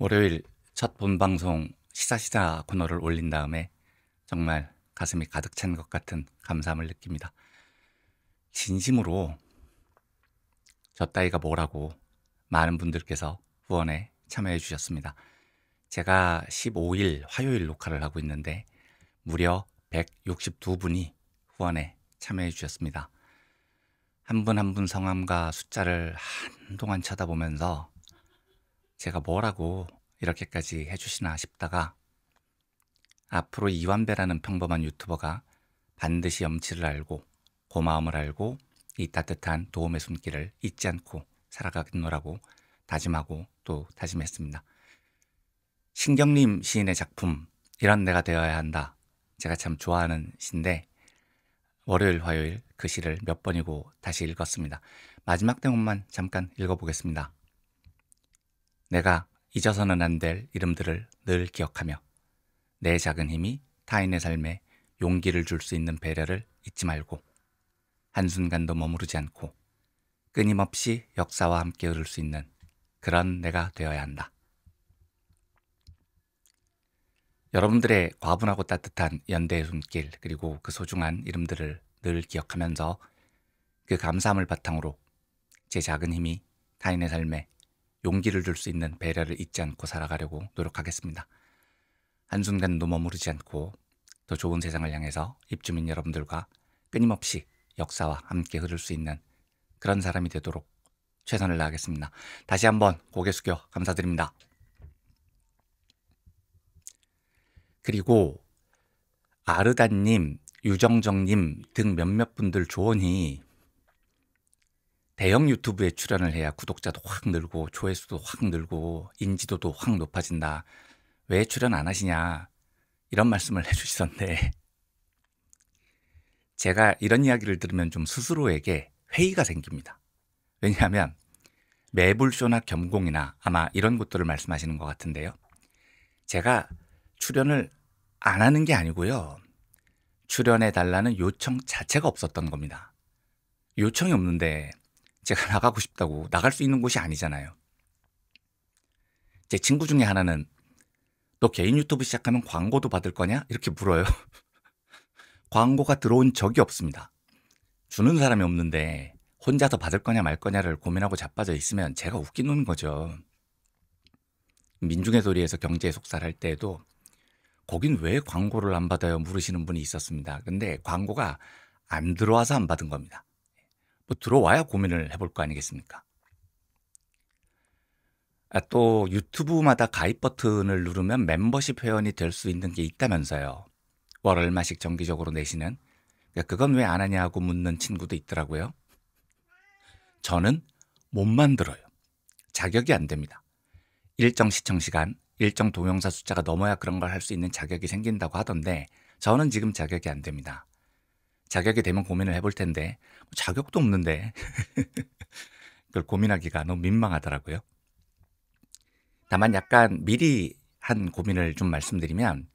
월요일 첫 본방송 시사시사 코너를 올린 다음에 정말 가슴이 가득 찬 것 같은 감사함을 느낍니다. 진심으로 저 따위가 뭐라고 많은 분들께서 후원에 참여해 주셨습니다. 제가 15일 화요일 녹화를 하고 있는데 무려 162분이 후원에 참여해 주셨습니다. 한 분 한 분 성함과 숫자를 한동안 쳐다보면서 제가 뭐라고 이렇게까지 해주시나 싶다가 앞으로 이완배라는 평범한 유튜버가 반드시 염치를 알고 고마움을 알고 이 따뜻한 도움의 손길을 잊지 않고 살아가겠노라고 다짐하고 또 다짐했습니다. 신경림 시인의 작품 이런 내가 되어야 한다. 제가 참 좋아하는 시인데 월요일 화요일 그 시를 몇 번이고 다시 읽었습니다. 마지막 대목만 잠깐 읽어보겠습니다. 내가 잊어서는 안 될 이름들을 늘 기억하며 내 작은 힘이 타인의 삶에 용기를 줄 수 있는 배려를 잊지 말고 한순간도 머무르지 않고 끊임없이 역사와 함께 흐를 수 있는 그런 내가 되어야 한다. 여러분들의 과분하고 따뜻한 연대의 손길 그리고 그 소중한 이름들을 늘 기억하면서 그 감사함을 바탕으로 제 작은 힘이 타인의 삶에 용기를 줄 수 있는 배려를 잊지 않고 살아가려고 노력하겠습니다. 한순간도 머무르지 않고 더 좋은 세상을 향해서 입주민 여러분들과 끊임없이 역사와 함께 흐를 수 있는 그런 사람이 되도록 최선을 다하겠습니다. 다시 한번 고개 숙여 감사드립니다. 그리고 아르다님, 유정정님 등 몇몇 분들 조언이 대형 유튜브에 출연을 해야 구독자도 확 늘고 조회수도 확 늘고 인지도도 확 높아진다. 왜 출연 안 하시냐 이런 말씀을 해주시던데 제가 이런 이야기를 들으면 좀 스스로에게 회의가 생깁니다. 왜냐하면 매불쇼나 겸공이나 아마 이런 곳들을 말씀하시는 것 같은데요. 제가 출연을 안 하는 게 아니고요. 출연해달라는 요청 자체가 없었던 겁니다. 요청이 없는데 제가 나가고 싶다고 나갈 수 있는 곳이 아니잖아요. 제 친구 중에 하나는 너 개인 유튜브 시작하면 광고도 받을 거냐? 이렇게 물어요. 광고가 들어온 적이 없습니다. 주는 사람이 없는데 혼자서 받을 거냐 말 거냐를 고민하고 자빠져 있으면 제가 웃기는 거죠. 민중의 소리에서 경제 속살 할 때에도 거긴 왜 광고를 안 받아요? 물으시는 분이 있었습니다. 근데 광고가 안 들어와서 안 받은 겁니다. 뭐 들어와야 고민을 해볼 거 아니겠습니까? 또 유튜브마다 가입 버튼을 누르면 멤버십 회원이 될 수 있는 게 있다면서요. 월 얼마씩 정기적으로 내시는. 그건 왜 안 하냐고 묻는 친구도 있더라고요. 저는 못 만들어요. 자격이 안 됩니다. 일정 시청 시간, 일정 동영상 숫자가 넘어야 그런 걸 할 수 있는 자격이 생긴다고 하던데 저는 지금 자격이 안 됩니다. 자격이 되면 고민을 해볼 텐데 자격도 없는데 그걸 고민하기가 너무 민망하더라고요. 다만 약간 미리 한 고민을 좀 말씀드리면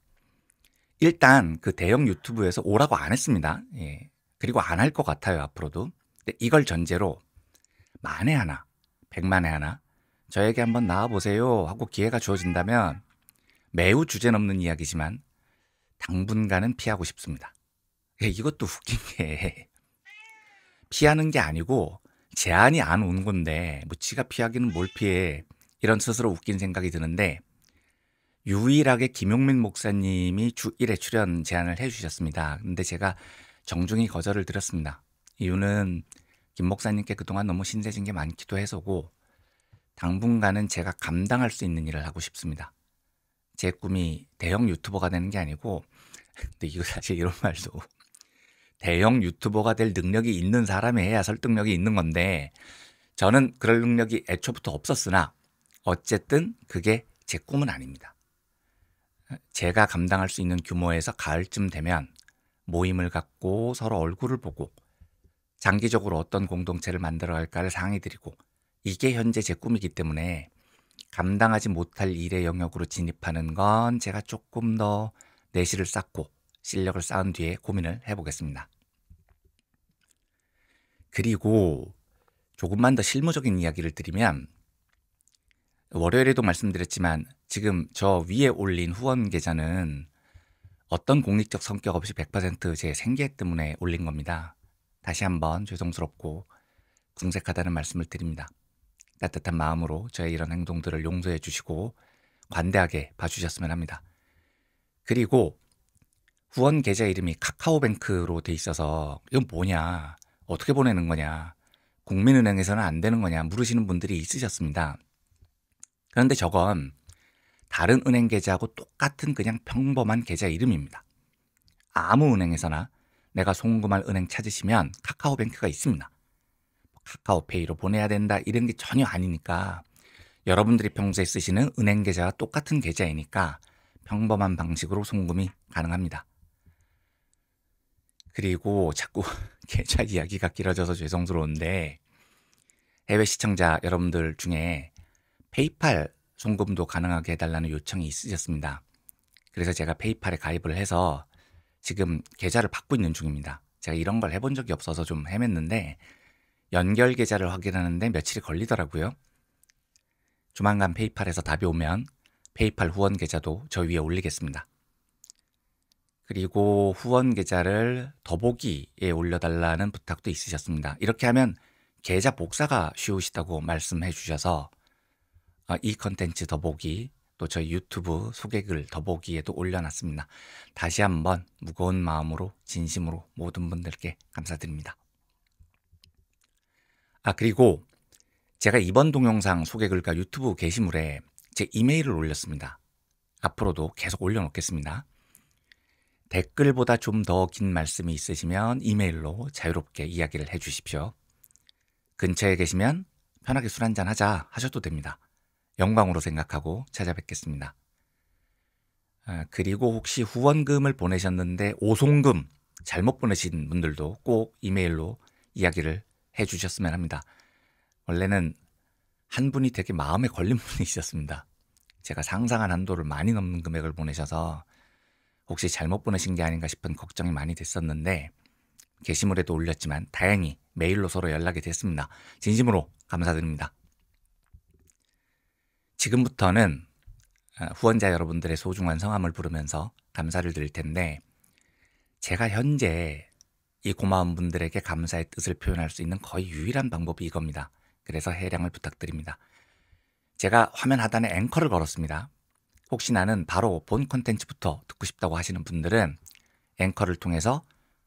일단 그 대형 유튜브에서 오라고 안 했습니다. 예. 그리고 안 할 것 같아요 앞으로도. 근데 이걸 전제로 만에 하나, 100만에 하나 저에게 한번 나와보세요 하고 기회가 주어진다면 매우 주제넘는 이야기지만 당분간은 피하고 싶습니다. 이것도 웃긴 게 피하는 게 아니고 제안이 안 온 건데 뭐 지가 피하기는 뭘 피해 이런 스스로 웃긴 생각이 드는데 유일하게 김용민 목사님이 주 1회 출연 제안을 해주셨습니다. 근데 제가 정중히 거절을 드렸습니다. 이유는 김 목사님께 그동안 너무 신세진 게 많기도 해서고 당분간은 제가 감당할 수 있는 일을 하고 싶습니다. 제 꿈이 대형 유튜버가 되는 게 아니고 근데 이거 사실 이런 말도 대형 유튜버가 될 능력이 있는 사람이 해야 설득력이 있는 건데 저는 그럴 능력이 애초부터 없었으나 어쨌든 그게 제 꿈은 아닙니다. 제가 감당할 수 있는 규모에서 가을쯤 되면 모임을 갖고 서로 얼굴을 보고 장기적으로 어떤 공동체를 만들어갈까를 상의드리고 이게 현재 제 꿈이기 때문에 감당하지 못할 일의 영역으로 진입하는 건 제가 조금 더 내실을 쌓고 실력을 쌓은 뒤에 고민을 해보겠습니다. 그리고 조금만 더 실무적인 이야기를 드리면 월요일에도 말씀드렸지만 지금 저 위에 올린 후원 계좌는 어떤 공익적 성격 없이 100% 제 생계 때문에 올린 겁니다. 다시 한번 죄송스럽고 궁색하다는 말씀을 드립니다. 따뜻한 마음으로 저의 이런 행동들을 용서해 주시고 관대하게 봐주셨으면 합니다. 그리고 후원 계좌 이름이 카카오뱅크로 돼 있어서 이건 뭐냐, 어떻게 보내는 거냐, 국민은행에서는 안 되는 거냐 물으시는 분들이 있으셨습니다. 그런데 저건 다른 은행 계좌하고 똑같은 그냥 평범한 계좌 이름입니다. 아무 은행에서나 내가 송금할 은행 찾으시면 카카오뱅크가 있습니다. 카카오페이로 보내야 된다 이런 게 전혀 아니니까, 여러분들이 평소에 쓰시는 은행 계좌와 똑같은 계좌이니까 평범한 방식으로 송금이 가능합니다. 그리고 자꾸 계좌 이야기가 길어져서 죄송스러운데, 해외 시청자 여러분들 중에 페이팔 송금도 가능하게 해달라는 요청이 있으셨습니다. 그래서 제가 페이팔에 가입을 해서 지금 계좌를 받고 있는 중입니다. 제가 이런 걸 해본 적이 없어서 좀 헤맸는데 연결 계좌를 확인하는데 며칠이 걸리더라고요. 조만간 페이팔에서 답이 오면 페이팔 후원 계좌도 저 위에 올리겠습니다. 그리고 후원 계좌를 더보기에 올려달라는 부탁도 있으셨습니다. 이렇게 하면 계좌 복사가 쉬우시다고 말씀해 주셔서 이 컨텐츠 더보기, 또 저희 유튜브 소개글 더보기에도 올려놨습니다. 다시 한번 무거운 마음으로 진심으로 모든 분들께 감사드립니다. 그리고 제가 이번 동영상 소개글과 유튜브 게시물에 제 이메일을 올렸습니다. 앞으로도 계속 올려놓겠습니다. 댓글보다 좀 더 긴 말씀이 있으시면 이메일로 자유롭게 이야기를 해주십시오. 근처에 계시면 편하게 술 한잔 하자 하셔도 됩니다. 영광으로 생각하고 찾아뵙겠습니다. 그리고 혹시 후원금을 보내셨는데 오송금 잘못 보내신 분들도 꼭 이메일로 이야기를 해주셨으면 합니다. 원래는 한 분이 되게 마음에 걸린 분이 있었습니다. 제가 상상한 한도를 많이 넘는 금액을 보내셔서 혹시 잘못 보내신 게 아닌가 싶은 걱정이 많이 됐었는데, 게시물에도 올렸지만 다행히 메일로 서로 연락이 됐습니다. 진심으로 감사드립니다. 지금부터는 후원자 여러분들의 소중한 성함을 부르면서 감사를 드릴 텐데, 제가 현재 이 고마운 분들에게 감사의 뜻을 표현할 수 있는 거의 유일한 방법이 이겁니다. 그래서 해량을 부탁드립니다. 제가 화면 하단에 앵커를 걸었습니다. 혹시 나는 바로 본 콘텐츠부터 듣고 싶다고 하시는 분들은 앵커를 통해서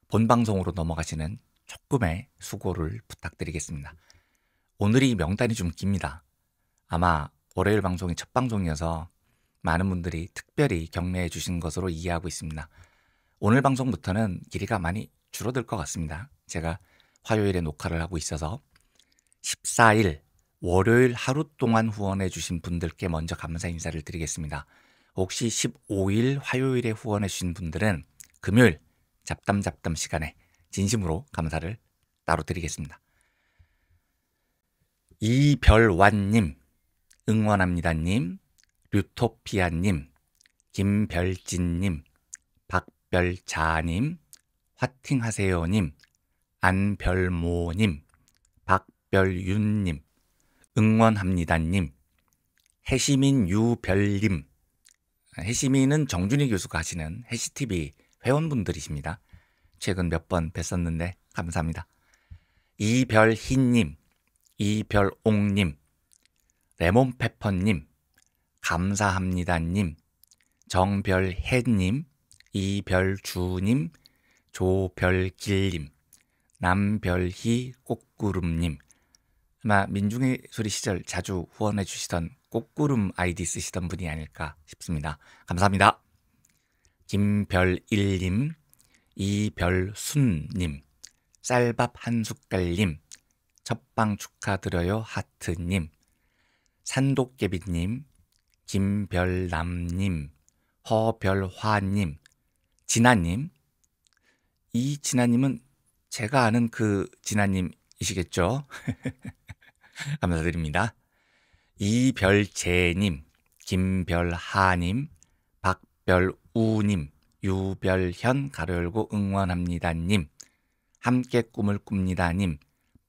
본 방송으로 넘어가시는 조금의 수고를 부탁드리겠습니다. 오늘이 명단이 좀 깁니다. 아마 월요일 방송이 첫 방송이어서 많은 분들이 특별히 격려해 주신 것으로 이해하고 있습니다. 오늘 방송부터는 길이가 많이 줄어들 것 같습니다. 제가 화요일에 녹화를 하고 있어서 14일 월요일 하루 동안 후원해 주신 분들께 먼저 감사 인사를 드리겠습니다. 혹시 15일 화요일에 후원해 주신 분들은 금요일 잡담 시간에 진심으로 감사를 따로 드리겠습니다. 이별완님, 응원합니다님, 류토피아님, 김별진님, 박별자님, 화팅하세요님, 안별모님, 박별윤님, 응원합니다님, 해시민 유별님, 해시민은 정준희 교수가 하시는 해시TV 회원분들이십니다. 최근 몇 번 뵀었는데 감사합니다. 이별희님, 이별옥님, 레몬페퍼님, 감사합니다님, 정별혜님, 이별주님, 조별길님, 남별희 꽃구름님, 아마 민중의 소리 시절 자주 후원해 주시던 꽃구름 아이디 쓰시던 분이 아닐까 싶습니다. 감사합니다. 김별일님, 이별순님, 쌀밥 한 숟갈님, 첫방 축하드려요 하트님, 산도깨비님, 김별남님, 허별화님, 진아님. 이 진아님은 제가 아는 그 진아님이시겠죠? 감사드립니다. 이별재님, 김별하님, 박별우님, 유별현 가로열고 응원합니다님, 함께 꿈을 꿉니다님,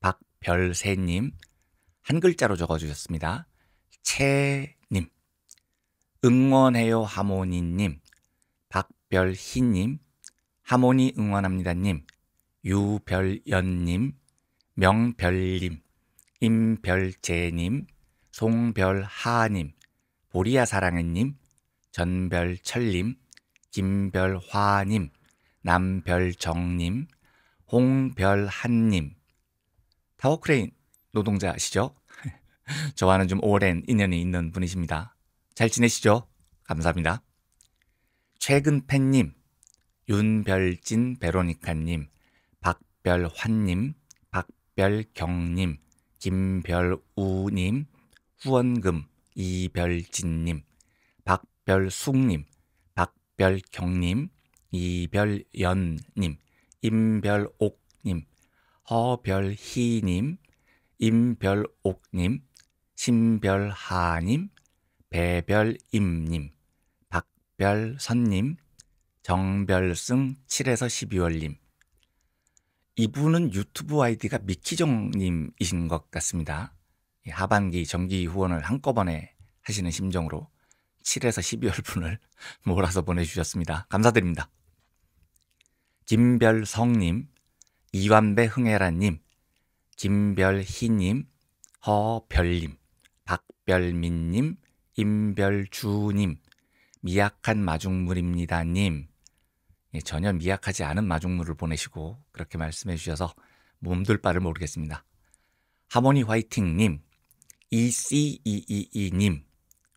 박별세님, 한 글자로 적어주셨습니다. 응원해요 하모니님, 박별희님, 하모니 응원합니다님, 유별연님, 명별님, 임별재님, 송별하님, 보리야 사랑해님, 전별철님, 김별화님, 남별정님, 홍별한님. 타워크레인 노동자시죠? 저와는 좀 오랜 인연이 있는 분이십니다. 잘 지내시죠? 감사합니다. 최근팬님, 윤별진 베로니카님, 박별환님, 박별경님, 김별우님, 후원금 이별진님, 박별숙님, 박별경님, 이별연님, 임별옥님, 허별희님, 임별옥님, 신별하님, 배별임님, 박별선님, 정별승 7에서 12월님. 이분은 유튜브 아이디가 미키정님이신 것 같습니다. 하반기 정기 후원을 한꺼번에 하시는 심정으로 7에서 12월 분을 몰아서 보내주셨습니다. 감사드립니다. 김별성님, 이완배 흥애라님, 김별희님, 허별님, 박별민님, 임별주님, 미약한 마중물입니다님. 전혀 미약하지 않은 마중물을 보내시고 그렇게 말씀해 주셔서 몸둘 바를 모르겠습니다. 하모니 화이팅님, EC222님,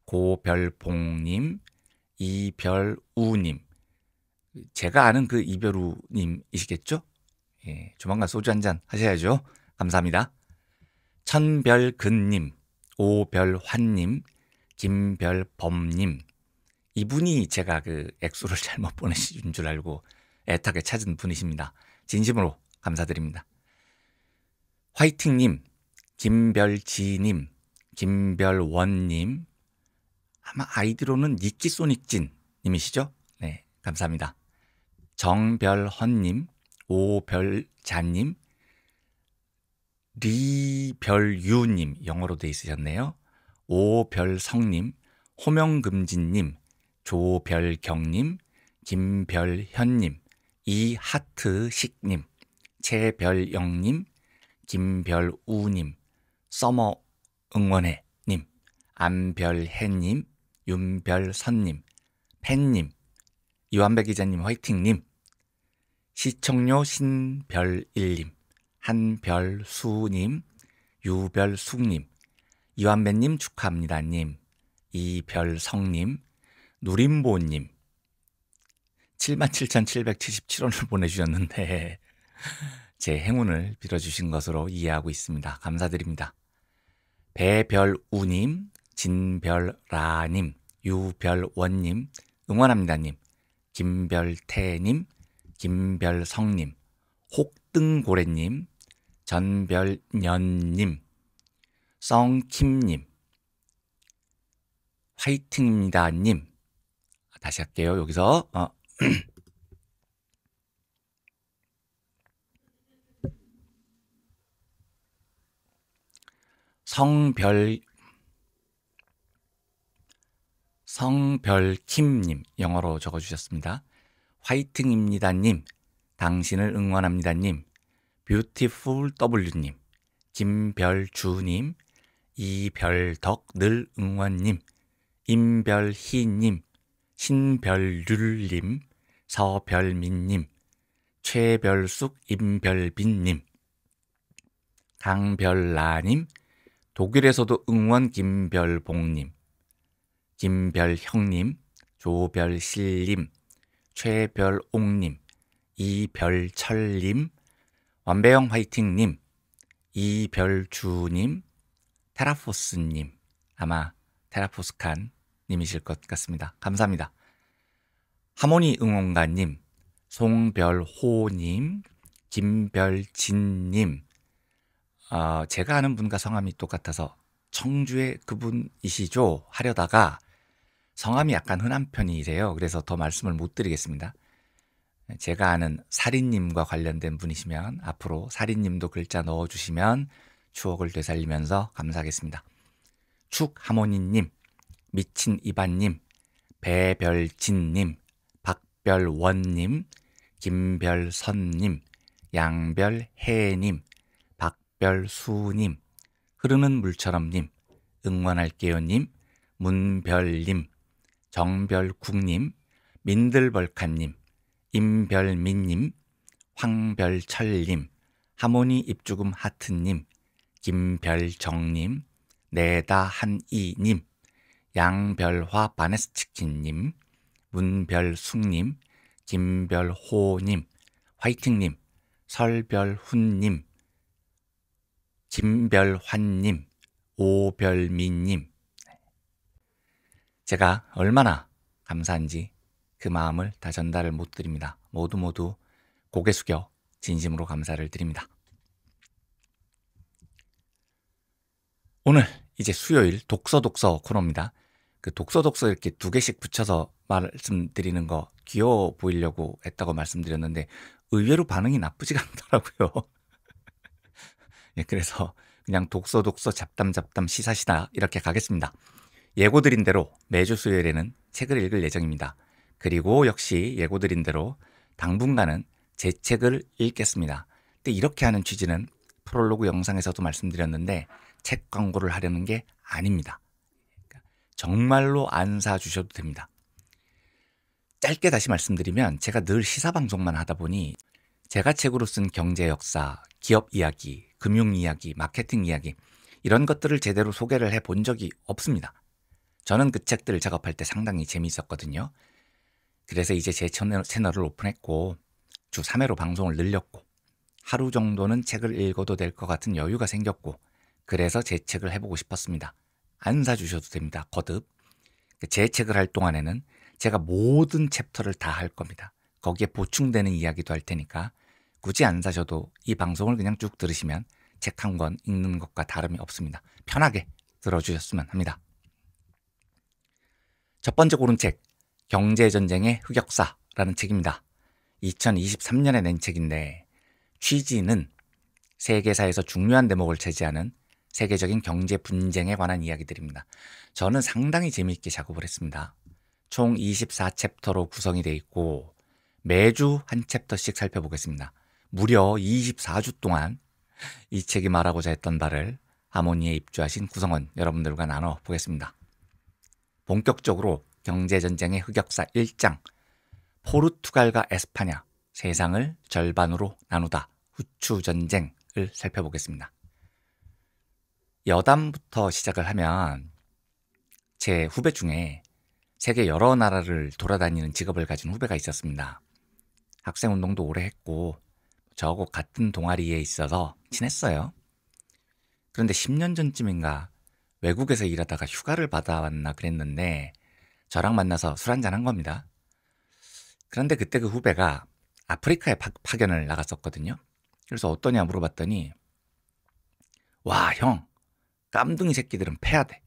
고별봉님, 이별우님. 제가 아는 그 이별우님이시겠죠? 예, 조만간 소주 한잔 하셔야죠. 감사합니다. 천별근님, 오별환님, 김별범님. 이분이 제가 그 액수를 잘못 보내신 줄 알고 애타게 찾은 분이십니다. 진심으로 감사드립니다. 화이팅님, 김별지님, 김별원님, 아마 아이디로는 니키소닉진님이시죠? 네, 감사합니다. 정별헌님, 오별자님, 리별유님, 영어로 돼 있으셨네요. 오별성님, 호명금진님, 조별경님, 김별현님, 이하트식님, 최별영님, 김별우님, 서머응원해님, 안별해님, 윤별선님, 팬님, 이완배 기자님 화이팅님, 시청료 신별일님, 한별수님, 유별숙님, 이완배님 축하합니다님, 이별성님, 누림보님, 77,777원을 보내주셨는데 제 행운을 빌어주신 것으로 이해하고 있습니다. 감사드립니다. 배별우님, 진별라님, 유별원님, 응원합니다님, 김별태님, 김별성님, 혹등고래님, 전별년님, 썽킴님, 화이팅입니다님. 다시 할게요. 여기서 성별킴님 영어로 적어주셨습니다. 화이팅입니다님, 당신을 응원합니다님, 뷰티풀 W님, 김별주님, 이별덕 늘 응원님, 임별희님, 신별률님, 서별민님, 최별숙 임별빈님, 강별라님, 독일에서도 응원 김별봉님, 김별형님, 조별실님, 최별옥님, 이별철님, 완배영 화이팅님, 이별주님, 테라포스님, 아마 테라포스칸 님이실 것 같습니다. 감사합니다. 하모니 응원가님, 송별호님, 김별진님, 제가 아는 분과 성함이 똑같아서 청주의 그분이시죠? 하려다가 성함이 약간 흔한 편이세요. 그래서 더 말씀을 못 드리겠습니다. 제가 아는 사리님과 관련된 분이시면 앞으로 사리님도 글자 넣어주시면 추억을 되살리면서 감사하겠습니다. 축하모니님, 미친 이반님, 배별진님, 박별원님, 김별선님, 양별혜님, 박별수님, 흐르는 물처럼님, 응원할게요님, 문별님, 정별국님, 민들벌칸님, 임별민님, 황별철님, 하모니 입주금 하트님, 김별정님, 내다한이님, 양별화 바네스치킨님, 문별숙님, 김별호님, 화이팅님, 설별훈님, 김별환님, 오별미님. 제가 얼마나 감사한지 그 마음을 다 전달을 못 드립니다. 모두 고개 숙여 진심으로 감사를 드립니다. 오늘 이제 수요일 독서 코너입니다. 그 독서 이렇게 2개씩 붙여서 말씀드리는 거 귀여워 보이려고 했다고 말씀드렸는데 의외로 반응이 나쁘지가 않더라고요. 예, 그래서 그냥 독서 잡담 시사시다 이렇게 가겠습니다. 예고드린 대로 매주 수요일에는 책을 읽을 예정입니다. 그리고 역시 예고드린 대로 당분간은 제 책을 읽겠습니다. 근데 이렇게 하는 취지는 프롤로그 영상에서도 말씀드렸는데 책 광고를 하려는 게 아닙니다. 정말로 안 사주셔도 됩니다. 짧게 다시 말씀드리면 제가 늘 시사방송만 하다 보니 제가 책으로 쓴 경제 역사, 기업 이야기, 금융 이야기, 마케팅 이야기 이런 것들을 제대로 소개를 해본 적이 없습니다. 저는 그 책들을 작업할 때 상당히 재미있었거든요. 그래서 이제 제 채널을 오픈했고 주 3회로 방송을 늘렸고 하루 정도는 책을 읽어도 될 것 같은 여유가 생겼고 그래서 제 책을 해보고 싶었습니다. 안 사주셔도 됩니다. 거듭. 제 책을 할 동안에는 제가 모든 챕터를 다 할 겁니다. 거기에 보충되는 이야기도 할 테니까 굳이 안 사셔도 이 방송을 그냥 쭉 들으시면 책 한 권 읽는 것과 다름이 없습니다. 편하게 들어주셨으면 합니다. 첫 번째 고른 책, 경제전쟁의 흑역사라는 책입니다. 2023년에 낸 책인데 취지는 세계사에서 중요한 대목을 차지하는 세계적인 경제 분쟁에 관한 이야기들입니다. 저는 상당히 재미있게 작업을 했습니다. 총 24챕터로 구성이 되어 있고 매주 한 챕터씩 살펴보겠습니다. 무려 24주 동안 이 책이 말하고자 했던 바를 하모니에 입주하신 구성원 여러분들과 나눠보겠습니다. 본격적으로 경제전쟁의 흑역사 1장 포르투갈과 에스파냐, 세상을 절반으로 나누다, 후추전쟁을 살펴보겠습니다. 여담부터 시작을 하면 제 후배 중에 세계 여러 나라를 돌아다니는 직업을 가진 후배가 있었습니다. 학생운동도 오래 했고 저하고 같은 동아리에 있어서 친했어요. 그런데 10년 전쯤인가 외국에서 일하다가 휴가를 받아왔나 그랬는데 저랑 만나서 술 한잔 한 겁니다. 그런데 그때 그 후배가 아프리카에 파견을 나갔었거든요. 그래서 어떠냐 물어봤더니 와, 형, 깜둥이 새끼들은 패야 돼.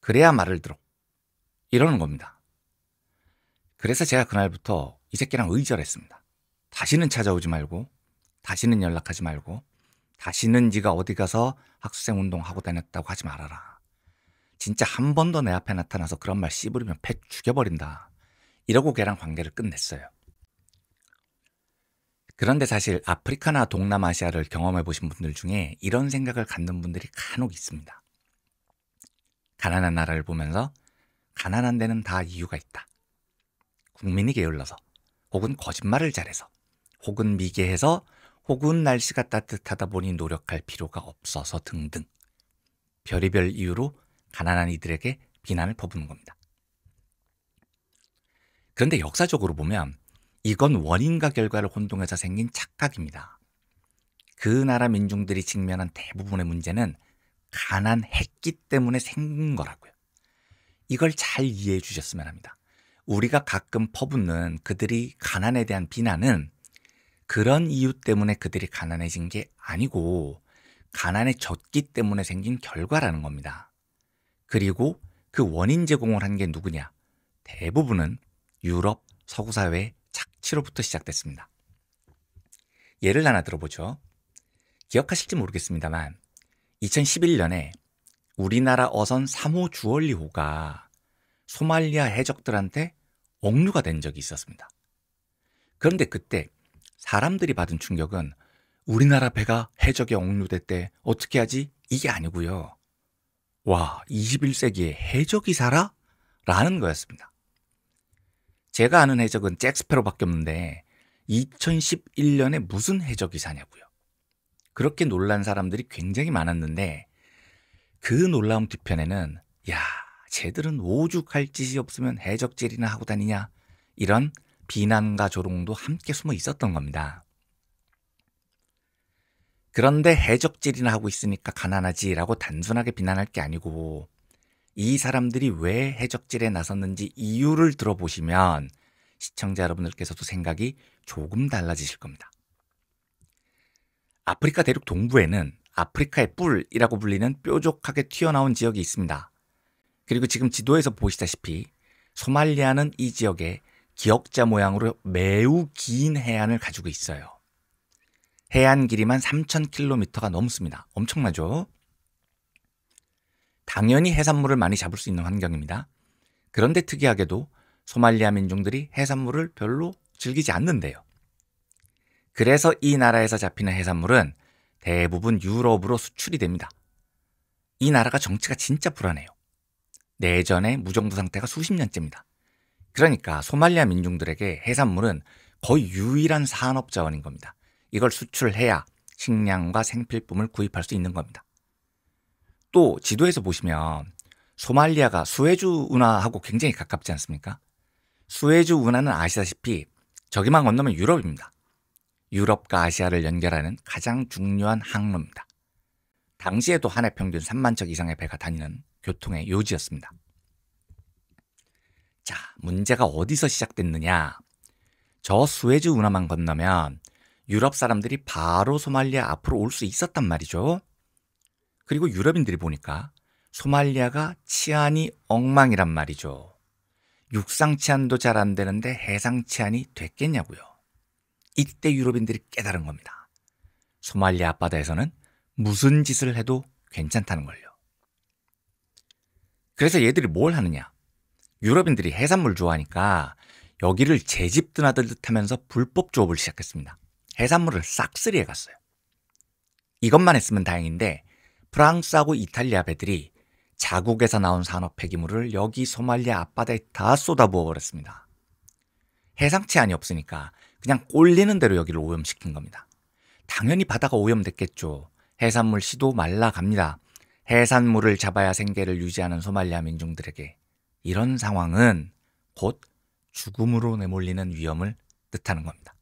그래야 말을 들어. 이러는 겁니다. 그래서 제가 그날부터 이 새끼랑 의절했습니다. 다시는 찾아오지 말고, 다시는 연락하지 말고, 다시는 네가 어디 가서 학생 운동하고 다녔다고 하지 말아라. 진짜 한 번 더 내 앞에 나타나서 그런 말 씨부리면 패 죽여버린다. 이러고 걔랑 관계를 끝냈어요. 그런데 사실 아프리카나 동남아시아를 경험해 보신 분들 중에 이런 생각을 갖는 분들이 간혹 있습니다. 가난한 나라를 보면서 가난한 데는 다 이유가 있다. 국민이 게을러서, 혹은 거짓말을 잘해서, 혹은 미개해서, 혹은 날씨가 따뜻하다 보니 노력할 필요가 없어서 등등. 별의별 이유로 가난한 이들에게 비난을 퍼부는 겁니다. 그런데 역사적으로 보면 이건 원인과 결과를 혼동해서 생긴 착각입니다. 그 나라 민중들이 직면한 대부분의 문제는 가난했기 때문에 생긴 거라고요. 이걸 잘 이해해 주셨으면 합니다. 우리가 가끔 퍼붓는 그들이 가난에 대한 비난은 그런 이유 때문에 그들이 가난해진 게 아니고 가난해졌기 때문에 생긴 결과라는 겁니다. 그리고 그 원인 제공을 한 게 누구냐? 대부분은 유럽 서구 사회의 착취로부터 시작됐습니다. 예를 하나 들어보죠. 기억하실지 모르겠습니다만 2011년에 우리나라 어선 3호 주얼리호가 소말리아 해적들한테 억류가 된 적이 있었습니다. 그런데 그때 사람들이 받은 충격은 우리나라 배가 해적에 억류됐대. 어떻게 하지? 이게 아니고요. 와, 21세기에 해적이 살아? 라는 거였습니다. 제가 아는 해적은 잭스페로밖에 없는데 2011년에 무슨 해적이 사냐고요. 그렇게 놀란 사람들이 굉장히 많았는데 그 놀라움 뒤편에는 야, 쟤들은 오죽할 짓이 없으면 해적질이나 하고 다니냐 이런 비난과 조롱도 함께 숨어 있었던 겁니다. 그런데 해적질이나 하고 있으니까 가난하지라고 단순하게 비난할 게 아니고 이 사람들이 왜 해적질에 나섰는지 이유를 들어보시면 시청자 여러분들께서도 생각이 조금 달라지실 겁니다. 아프리카 대륙 동부에는 아프리카의 뿔이라고 불리는 뾰족하게 튀어나온 지역이 있습니다. 그리고 지금 지도에서 보시다시피 소말리아는 이 지역에 기역자 모양으로 매우 긴 해안을 가지고 있어요. 해안 길이만 3,000km가 넘습니다. 엄청나죠? 당연히 해산물을 많이 잡을 수 있는 환경입니다. 그런데 특이하게도 소말리아 민중들이 해산물을 별로 즐기지 않는데요. 그래서 이 나라에서 잡히는 해산물은 대부분 유럽으로 수출이 됩니다. 이 나라가 정치가 진짜 불안해요. 내전의 무정부 상태가 수십 년째입니다. 그러니까 소말리아 민중들에게 해산물은 거의 유일한 산업 자원인 겁니다. 이걸 수출해야 식량과 생필품을 구입할 수 있는 겁니다. 또 지도에서 보시면 소말리아가 수에즈 운하하고 굉장히 가깝지 않습니까? 수에즈 운하는 아시다시피 저기만 건너면 유럽입니다. 유럽과 아시아를 연결하는 가장 중요한 항로입니다. 당시에도 한 해 평균 3만 척 이상의 배가 다니는 교통의 요지였습니다. 자, 문제가 어디서 시작됐느냐? 저 수에즈 운하만 건너면 유럽 사람들이 바로 소말리아 앞으로 올 수 있었단 말이죠. 그리고 유럽인들이 보니까 소말리아가 치안이 엉망이란 말이죠. 육상 치안도 잘 안 되는데 해상 치안이 됐겠냐고요. 이때 유럽인들이 깨달은 겁니다. 소말리아 앞바다에서는 무슨 짓을 해도 괜찮다는 걸요. 그래서 얘들이 뭘 하느냐? 유럽인들이 해산물 좋아하니까 여기를 제 집 드나들듯 하면서 불법 조업을 시작했습니다. 해산물을 싹쓸이 해갔어요. 이것만 했으면 다행인데 프랑스하고 이탈리아 배들이 자국에서 나온 산업 폐기물을 여기 소말리아 앞바다에 다 쏟아부어 버렸습니다. 해상 치안이 없으니까 그냥 꼴리는 대로 여기를 오염시킨 겁니다. 당연히 바다가 오염됐겠죠. 해산물 씨도 말라갑니다. 해산물을 잡아야 생계를 유지하는 소말리아 민중들에게 이런 상황은 곧 죽음으로 내몰리는 위험을 뜻하는 겁니다.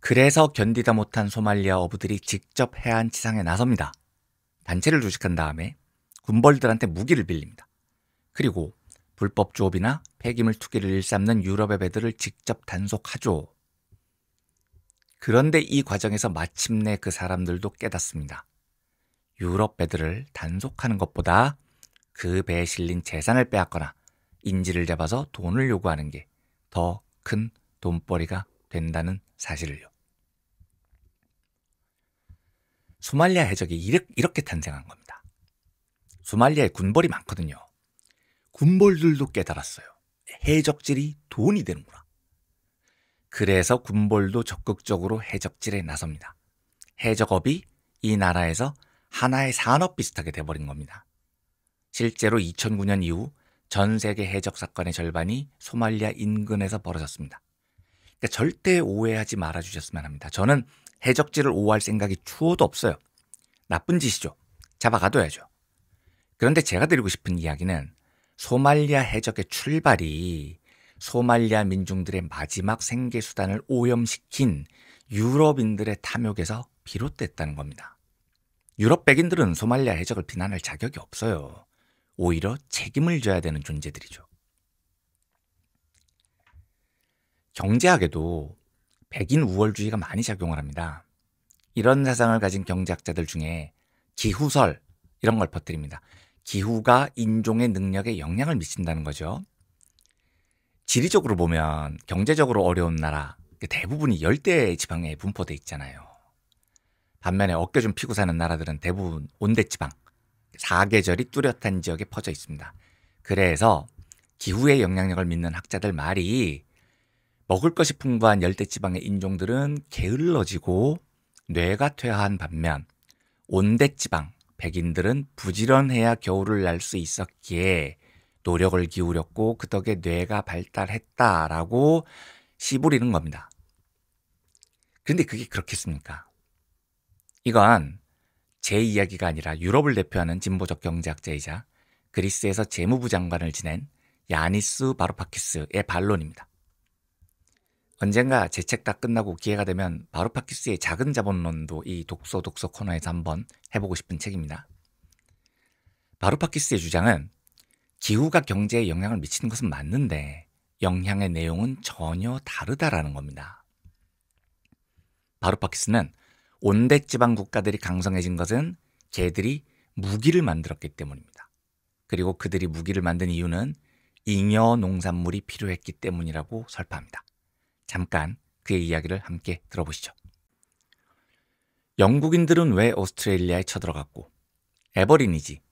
그래서 견디다 못한 소말리아 어부들이 직접 해안 치상에 나섭니다. 단체를 조직한 다음에 군벌들한테 무기를 빌립니다. 그리고 불법 조업이나 폐기물 투기를 일삼는 유럽의 배들을 직접 단속하죠. 그런데 이 과정에서 마침내 그 사람들도 깨닫습니다. 유럽 배들을 단속하는 것보다 그 배에 실린 재산을 빼앗거나 인질을 잡아서 돈을 요구하는 게 더 큰 돈벌이가 된다는 사실을요. 소말리아 해적이 이렇게 탄생한 겁니다. 소말리아에 군벌이 많거든요. 군벌들도 깨달았어요. 해적질이 돈이 되는구나. 그래서 군벌도 적극적으로 해적질에 나섭니다. 해적업이 이 나라에서 하나의 산업 비슷하게 돼버린 겁니다. 실제로 2009년 이후 전 세계 해적 사건의 절반이 소말리아 인근에서 벌어졌습니다. 그러니까 절대 오해하지 말아주셨으면 합니다. 저는 해적질을 오해할 생각이 추호도 없어요. 나쁜 짓이죠. 잡아가둬야죠. 그런데 제가 드리고 싶은 이야기는 소말리아 해적의 출발이 소말리아 민중들의 마지막 생계수단을 오염시킨 유럽인들의 탐욕에서 비롯됐다는 겁니다. 유럽 백인들은 소말리아 해적을 비난할 자격이 없어요. 오히려 책임을 져야 되는 존재들이죠. 경제학에도 백인 우월주의가 많이 작용을 합니다. 이런 사상을 가진 경제학자들 중에 기후설 이런 걸 퍼뜨립니다. 기후가 인종의 능력에 영향을 미친다는 거죠. 지리적으로 보면 경제적으로 어려운 나라 대부분이 열대 지방에 분포돼 있잖아요. 반면에 어깨 좀 피고 사는 나라들은 대부분 온대지방, 사계절이 뚜렷한 지역에 퍼져 있습니다. 그래서 기후의 영향력을 믿는 학자들 말이 먹을 것이 풍부한 열대지방의 인종들은 게을러지고 뇌가 퇴화한 반면 온대지방 백인들은 부지런해야 겨울을 날 수 있었기에 노력을 기울였고 그 덕에 뇌가 발달했다라고 씨부리는 겁니다. 그런데 그게 그렇겠습니까? 이건 제 이야기가 아니라 유럽을 대표하는 진보적 경제학자이자 그리스에서 재무부 장관을 지낸 야니스 바루파키스의 반론입니다. 언젠가 제 책 다 끝나고 기회가 되면 바루파키스의 작은 자본론도 이 독서 코너에서 한번 해보고 싶은 책입니다. 바루파키스의 주장은 기후가 경제에 영향을 미치는 것은 맞는데 영향의 내용은 전혀 다르다라는 겁니다. 바루파키스는 온대지방 국가들이 강성해진 것은 개들이 무기를 만들었기 때문입니다. 그리고 그들이 무기를 만든 이유는 잉여 농산물이 필요했기 때문이라고 설파합니다. 잠깐 그의 이야기를 함께 들어보시죠. 영국인들은 왜 오스트레일리아에 쳐들어갔고 애버리니지,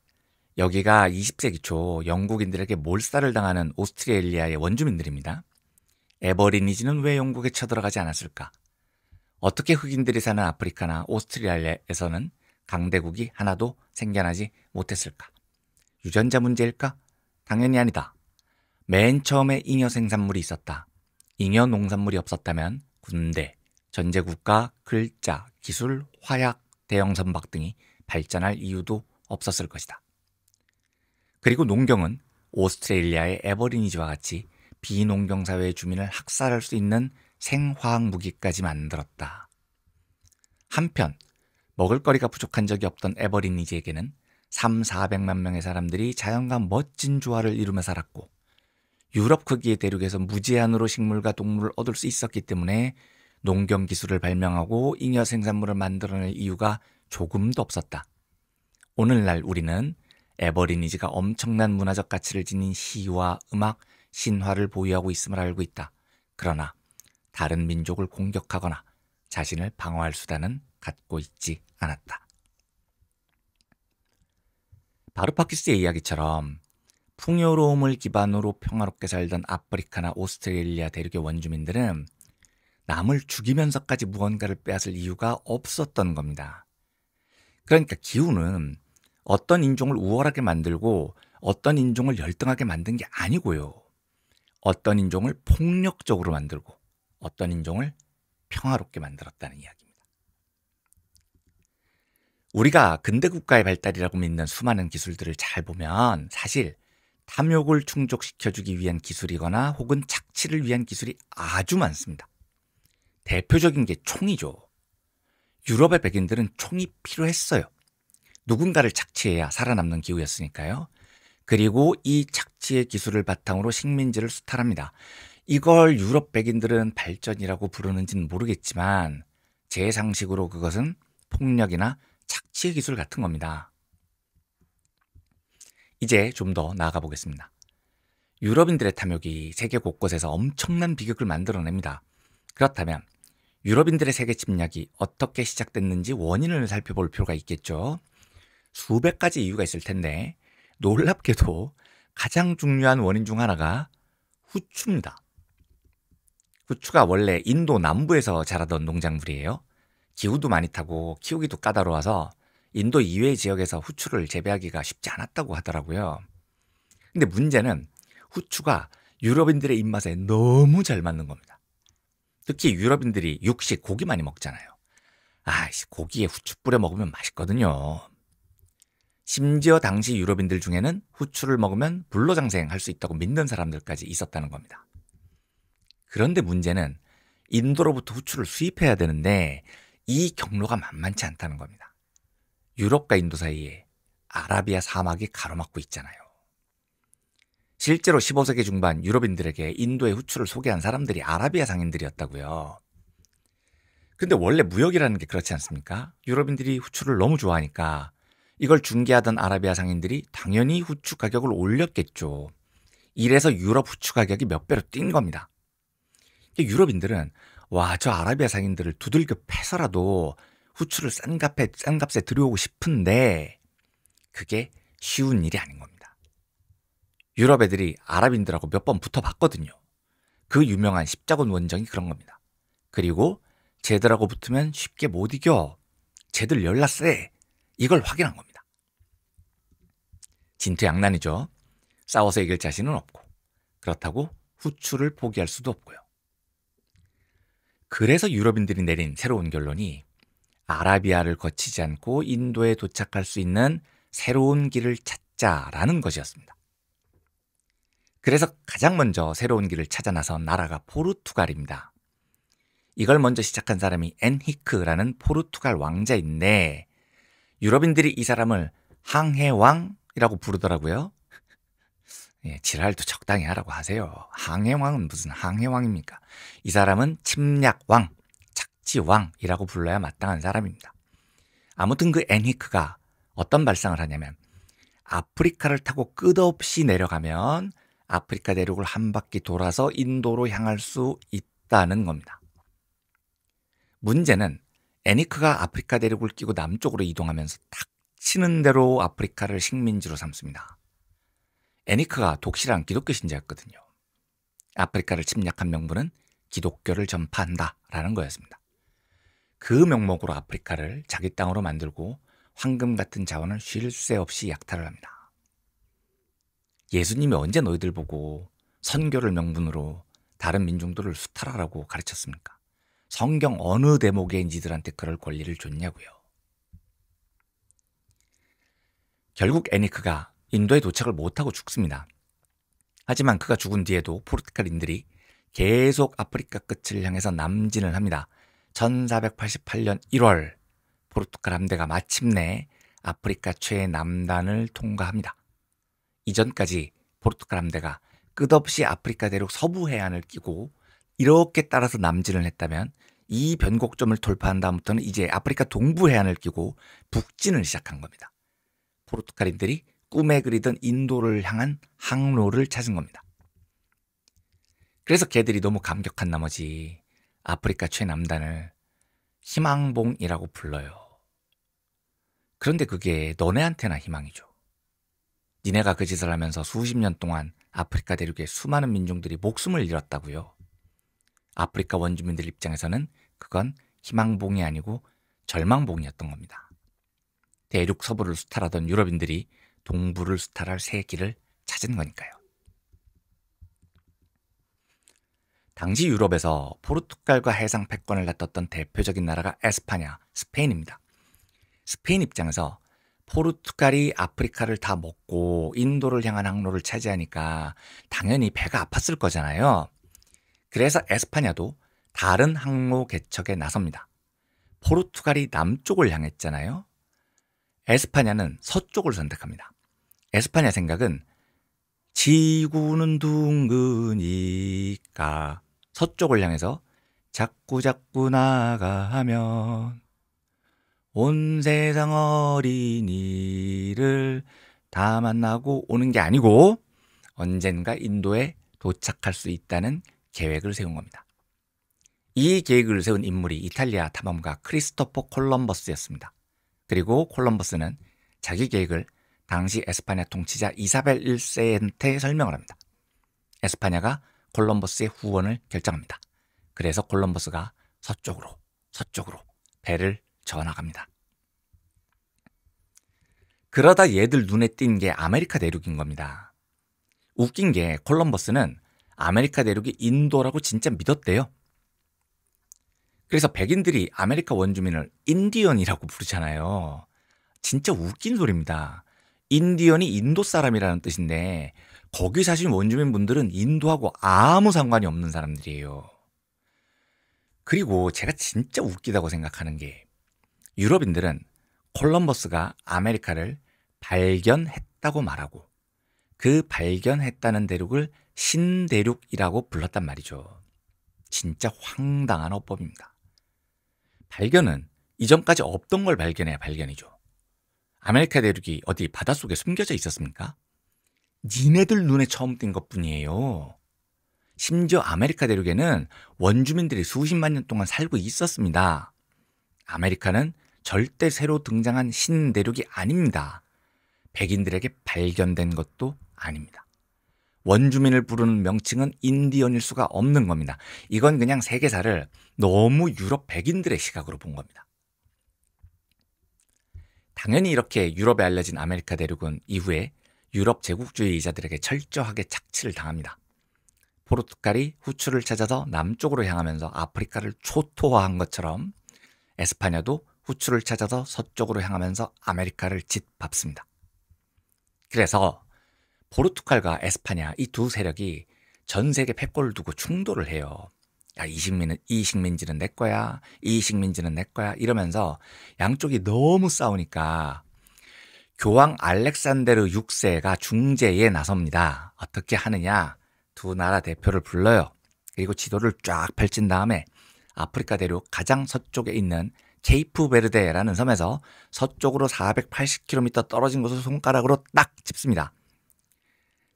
여기가 20세기 초 영국인들에게 몰살을 당하는 오스트레일리아의 원주민들입니다. 애버리니지는 왜 영국에 쳐들어가지 않았을까? 어떻게 흑인들이 사는 아프리카나 오스트레일리아에서는 강대국이 하나도 생겨나지 못했을까? 유전자 문제일까? 당연히 아니다. 맨 처음에 잉여 생산물이 있었다. 잉여 농산물이 없었다면 군대, 전제국가, 글자, 기술, 화약, 대형 선박 등이 발전할 이유도 없었을 것이다. 그리고 농경은 오스트레일리아의 애버리니지와 같이 비농경 사회의 주민을 학살할 수 있는 생화학 무기까지 만들었다. 한편 먹을거리가 부족한 적이 없던 애버리니지에게는 300~400만 명의 사람들이 자연과 멋진 조화를 이루며 살았고 유럽 크기의 대륙에서 무제한으로 식물과 동물을 얻을 수 있었기 때문에 농경 기술을 발명하고 잉여 생산물을 만들어낼 이유가 조금도 없었다. 오늘날 우리는 애버리니지가 엄청난 문화적 가치를 지닌 시와 음악, 신화를 보유하고 있음을 알고 있다. 그러나 다른 민족을 공격하거나 자신을 방어할 수단은 갖고 있지 않았다. 바루파키스의 이야기처럼 풍요로움을 기반으로 평화롭게 살던 아프리카나 오스트레일리아 대륙의 원주민들은 남을 죽이면서까지 무언가를 빼앗을 이유가 없었던 겁니다. 그러니까 기후는 어떤 인종을 우월하게 만들고 어떤 인종을 열등하게 만든 게 아니고요. 어떤 인종을 폭력적으로 만들고 어떤 인종을 평화롭게 만들었다는 이야기입니다. 우리가 근대 국가의 발달이라고 믿는 수많은 기술들을 잘 보면 사실 탐욕을 충족시켜주기 위한 기술이거나 혹은 착취를 위한 기술이 아주 많습니다. 대표적인 게 총이죠. 유럽의 백인들은 총이 필요했어요. 누군가를 착취해야 살아남는 기후였으니까요. 그리고 이 착취의 기술을 바탕으로 식민지를 수탈합니다. 이걸 유럽 백인들은 발전이라고 부르는지는 모르겠지만 제 상식으로 그것은 폭력이나 착취의 기술 같은 겁니다. 이제 좀 더 나아가 보겠습니다. 유럽인들의 탐욕이 세계 곳곳에서 엄청난 비극을 만들어냅니다. 그렇다면 유럽인들의 세계 침략이 어떻게 시작됐는지 원인을 살펴볼 필요가 있겠죠. 수백 가지 이유가 있을 텐데 놀랍게도 가장 중요한 원인 중 하나가 후추입니다. 후추가 원래 인도 남부에서 자라던 농작물이에요. 기후도 많이 타고 키우기도 까다로워서 인도 이외의 지역에서 후추를 재배하기가 쉽지 않았다고 하더라고요. 근데 문제는 후추가 유럽인들의 입맛에 너무 잘 맞는 겁니다. 특히 유럽인들이 육식, 고기 많이 먹잖아요. 고기에 후추 뿌려 먹으면 맛있거든요. 심지어 당시 유럽인들 중에는 후추를 먹으면 불로장생할 수 있다고 믿는 사람들까지 있었다는 겁니다. 그런데 문제는 인도로부터 후추를 수입해야 되는데 이 경로가 만만치 않다는 겁니다. 유럽과 인도 사이에 아라비아 사막이 가로막고 있잖아요. 실제로 15세기 중반 유럽인들에게 인도의 후추를 소개한 사람들이 아라비아 상인들이었다고요. 근데 원래 무역이라는 게 그렇지 않습니까? 유럽인들이 후추를 너무 좋아하니까 이걸 중개하던 아라비아 상인들이 당연히 후추 가격을 올렸겠죠. 이래서 유럽 후추 가격이 몇 배로 뛴 겁니다. 유럽인들은 저 아라비아 상인들을 두들겨 패서라도 후추를 싼 값에 들여오고 싶은데 그게 쉬운 일이 아닌 겁니다. 유럽 애들이 아랍인들하고 몇 번 붙어봤거든요. 그 유명한 십자군 원정이 그런 겁니다. 그리고 쟤들하고 붙으면 쉽게 못 이겨. 쟤들 열나 세. 이걸 확인한 겁니다. 진퇴양난이죠. 싸워서 이길 자신은 없고 그렇다고 후추를 포기할 수도 없고요. 그래서 유럽인들이 내린 새로운 결론이 아라비아를 거치지 않고 인도에 도착할 수 있는 새로운 길을 찾자라는 것이었습니다. 그래서 가장 먼저 새로운 길을 찾아 나선 나라가 포르투갈입니다. 이걸 먼저 시작한 사람이 엔히크라는 포르투갈 왕자인데 유럽인들이 이 사람을 항해왕이라고 부르더라고요. 예, 지랄도 적당히 하라고 하세요. 항해왕은 무슨 항해왕입니까? 이 사람은 침략왕, 착지왕이라고 불러야 마땅한 사람입니다. 아무튼 그 엔히크가 어떤 발상을 하냐면 아프리카를 타고 끝없이 내려가면 아프리카 대륙을 한 바퀴 돌아서 인도로 향할 수 있다는 겁니다. 문제는 애니크가 아프리카 대륙을 끼고 남쪽으로 이동하면서 닥치는 대로 아프리카를 식민지로 삼습니다. 애니크가 독실한 기독교 신자였거든요. 아프리카를 침략한 명분은 기독교를 전파한다라는 거였습니다. 그 명목으로 아프리카를 자기 땅으로 만들고 황금 같은 자원을 쉴 새 없이 약탈을 합니다. 예수님이 언제 너희들 보고 선교를 명분으로 다른 민중들을 수탈하라고 가르쳤습니까? 성경 어느 대목에 니들한테 그럴 권리를 줬냐고요. 결국 애니크가 인도에 도착을 못하고 죽습니다. 하지만 그가 죽은 뒤에도 포르투갈인들이 계속 아프리카 끝을 향해서 남진을 합니다. 1488년 1월 포르투갈 함대가 마침내 아프리카 최남단을 통과합니다. 이전까지 포르투갈 함대가 끝없이 아프리카 대륙 서부 해안을 끼고 이렇게 따라서 남진을 했다면 이 변곡점을 돌파한 다음부터는 이제 아프리카 동부 해안을 끼고 북진을 시작한 겁니다. 포르투갈인들이 꿈에 그리던 인도를 향한 항로를 찾은 겁니다. 그래서 걔들이 너무 감격한 나머지 아프리카 최남단을 희망봉이라고 불러요. 그런데 그게 너네한테나 희망이죠. 니네가 그 짓을 하면서 수십 년 동안 아프리카 대륙의 수많은 민중들이 목숨을 잃었다고요. 아프리카 원주민들 입장에서는 그건 희망봉이 아니고 절망봉이었던 겁니다. 대륙 서부를 수탈하던 유럽인들이 동부를 수탈할 새 길을 찾은 거니까요. 당시 유럽에서 포르투갈과 해상 패권을 다퉜던 대표적인 나라가 에스파냐, 스페인입니다. 스페인 입장에서 포르투갈이 아프리카를 다 먹고 인도를 향한 항로를 차지하니까 당연히 배가 아팠을 거잖아요. 그래서 에스파냐도 다른 항로 개척에 나섭니다. 포르투갈이 남쪽을 향했잖아요. 에스파냐는 서쪽을 선택합니다. 에스파냐 생각은 지구는 둥그니까 서쪽을 향해서 자꾸자꾸 나가면 온 세상 어린이를 다 만나고 오는 게 아니고 언젠가 인도에 도착할 수 있다는 계획을 세운 겁니다. 이 계획을 세운 인물이 이탈리아 탐험가 크리스토퍼 콜럼버스였습니다. 그리고 콜럼버스는 자기 계획을 당시 에스파냐 통치자 이사벨 1세한테 설명을 합니다. 에스파냐가 콜럼버스의 후원을 결정합니다. 그래서 콜럼버스가 서쪽으로 배를 저어나갑니다. 그러다 얘들 눈에 띈 게 아메리카 대륙인 겁니다. 웃긴 게 콜럼버스는 아메리카 대륙이 인도라고 진짜 믿었대요. 그래서 백인들이 아메리카 원주민을 인디언이라고 부르잖아요. 진짜 웃긴 소리입니다. 인디언이 인도 사람이라는 뜻인데 거기 사신 원주민분들은 인도하고 아무 상관이 없는 사람들이에요. 그리고 제가 진짜 웃기다고 생각하는 게 유럽인들은 콜럼버스가 아메리카를 발견했다고 말하고 그 발견했다는 대륙을 신대륙이라고 불렀단 말이죠. 진짜 황당한 어법입니다. 발견은 이전까지 없던 걸 발견해야 발견이죠. 아메리카 대륙이 어디 바닷속에 숨겨져 있었습니까? 니네들 눈에 처음 띈 것뿐이에요. 심지어 아메리카 대륙에는 원주민들이 수십만 년 동안 살고 있었습니다. 아메리카는 절대 새로 등장한 신대륙이 아닙니다. 백인들에게 발견된 것도 아닙니다. 원주민을 부르는 명칭은 인디언일 수가 없는 겁니다. 이건 그냥 세계사를 너무 유럽 백인들의 시각으로 본 겁니다. 당연히 이렇게 유럽에 알려진 아메리카 대륙은 이후에 유럽 제국주의자들에게 철저하게 착취를 당합니다. 포르투갈이 후추를 찾아서 남쪽으로 향하면서 아프리카를 초토화한 것처럼 에스파냐도 후추를 찾아서 서쪽으로 향하면서 아메리카를 짓밟습니다. 그래서 포르투갈과 에스파냐 이 두 세력이 전 세계 패권을 두고 충돌을 해요. 야, 이 식민지는 내 거야, 이 식민지는 내 거야 이러면서 양쪽이 너무 싸우니까 교황 알렉산데르 6세가 중재에 나섭니다. 어떻게 하느냐? 두 나라 대표를 불러요. 그리고 지도를 쫙 펼친 다음에 아프리카 대륙 가장 서쪽에 있는 케이프 베르데라는 섬에서 서쪽으로 480km 떨어진 곳을 손가락으로 딱 짚습니다.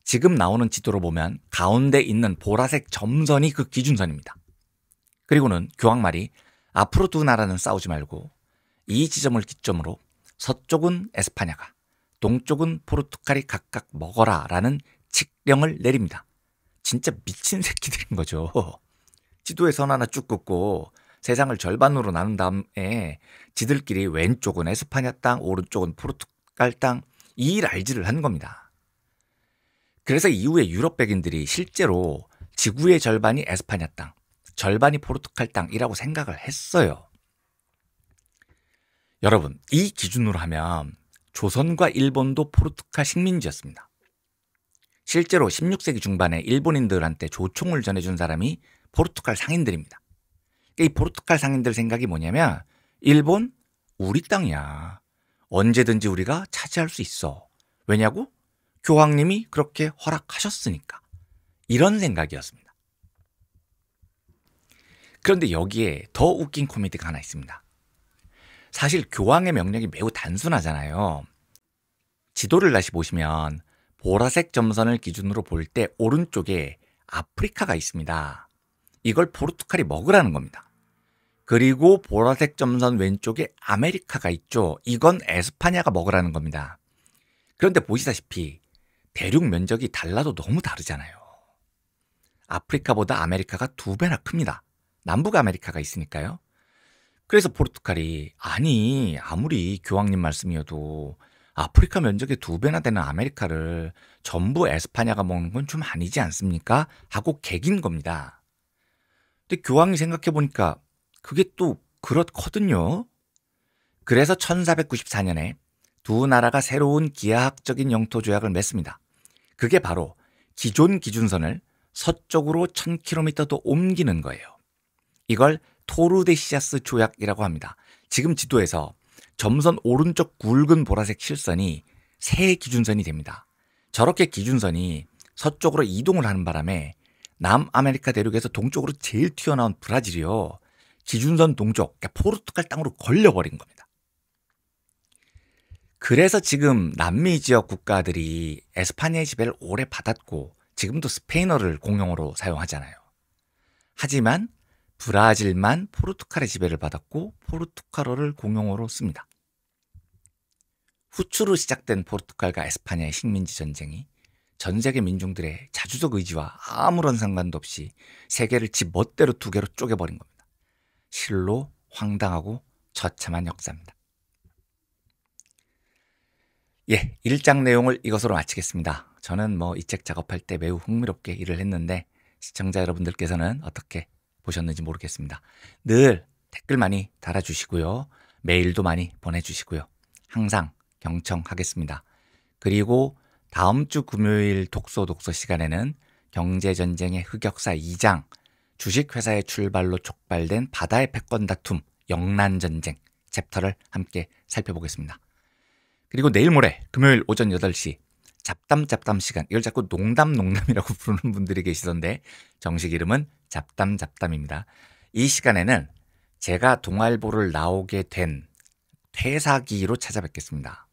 지금 나오는 지도로 보면 가운데 있는 보라색 점선이 그 기준선입니다. 그리고는 교황말이 앞으로 두 나라는 싸우지 말고 이 지점을 기점으로 서쪽은 에스파냐가, 동쪽은 포르투갈이 각각 먹어라 라는 칙령을 내립니다. 진짜 미친 새끼들인 거죠. 지도에 선 하나 쭉 긋고 세상을 절반으로 나눈 다음에 지들끼리 왼쪽은 에스파냐 땅, 오른쪽은 포르투갈 땅, 이 랄지를 한 겁니다. 그래서 이후에 유럽 백인들이 실제로 지구의 절반이 에스파냐 땅, 절반이 포르투갈 땅이라고 생각을 했어요. 여러분, 이 기준으로 하면 조선과 일본도 포르투갈 식민지였습니다. 실제로 16세기 중반에 일본인들한테 조총을 전해준 사람이 포르투갈 상인들입니다. 이 포르투갈 상인들 생각이 뭐냐면 일본 우리 땅이야. 언제든지 우리가 차지할 수 있어. 왜냐고? 교황님이 그렇게 허락하셨으니까. 이런 생각이었습니다. 그런데 여기에 더 웃긴 코미디가 하나 있습니다. 사실 교황의 명령이 매우 단순하잖아요. 지도를 다시 보시면 보라색 점선을 기준으로 볼 때 오른쪽에 아프리카가 있습니다. 이걸 포르투갈이 먹으라는 겁니다. 그리고 보라색 점선 왼쪽에 아메리카가 있죠. 이건 에스파냐가 먹으라는 겁니다. 그런데 보시다시피 대륙 면적이 달라도 너무 다르잖아요. 아프리카보다 아메리카가 2배나 큽니다. 남북 아메리카가 있으니까요. 그래서 포르투갈이 아니 아무리 교황님 말씀이어도 아프리카 면적의 2배나 되는 아메리카를 전부 에스파냐가 먹는 건 좀 아니지 않습니까? 하고 개긴 겁니다. 근데 교황이 생각해보니까 그게 또 그렇거든요. 그래서 1494년에 두 나라가 새로운 기하학적인 영토 조약을 맺습니다. 그게 바로 기존 기준선을 서쪽으로 1000km 더 옮기는 거예요. 이걸 토르데시아스 조약이라고 합니다. 지금 지도에서 점선 오른쪽 굵은 보라색 실선이 새 기준선이 됩니다. 저렇게 기준선이 서쪽으로 이동을 하는 바람에 남아메리카 대륙에서 동쪽으로 제일 튀어나온 브라질이요. 기준선 동쪽, 그러니까 포르투갈 땅으로 걸려버린 겁니다. 그래서 지금 남미 지역 국가들이 에스파냐의 지배를 오래 받았고 지금도 스페인어를 공용어로 사용하잖아요. 하지만 브라질만 포르투갈의 지배를 받았고 포르투갈어를 공용어로 씁니다. 후추로 시작된 포르투갈과 에스파냐의 식민지 전쟁이 전 세계 민중들의 자주적 의지와 아무런 상관도 없이 세계를 지 멋대로 2개로 쪼개버린 겁니다. 실로 황당하고 처참한 역사입니다. 예, 1장 내용을 이것으로 마치겠습니다. 저는 이 책 작업할 때 매우 흥미롭게 일을 했는데 시청자 여러분들께서는 어떻게 보셨는지 모르겠습니다. 늘 댓글 많이 달아주시고요. 메일도 많이 보내주시고요. 항상 경청하겠습니다. 그리고 다음 주 금요일 독서 시간에는 경제전쟁의 흑역사 2장, 주식회사의 출발로 촉발된 바다의 패권 다툼, 영란전쟁 챕터를 함께 살펴보겠습니다. 그리고 내일 모레 금요일 오전 8시 잡담 시간, 이걸 자꾸 농담이라고 부르는 분들이 계시던데 정식 이름은 잡담입니다. 이 시간에는 제가 동아일보를 나오게 된 퇴사기로 찾아뵙겠습니다.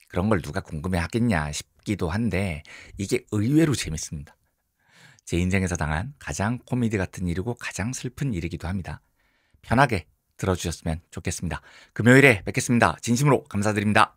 그런 걸 누가 궁금해 하겠냐 싶기도 한데 이게 의외로 재밌습니다. 제 인생에서 당한 가장 코미디 같은 일이고 가장 슬픈 일이기도 합니다. 편하게 들어주셨으면 좋겠습니다. 금요일에 뵙겠습니다. 진심으로 감사드립니다.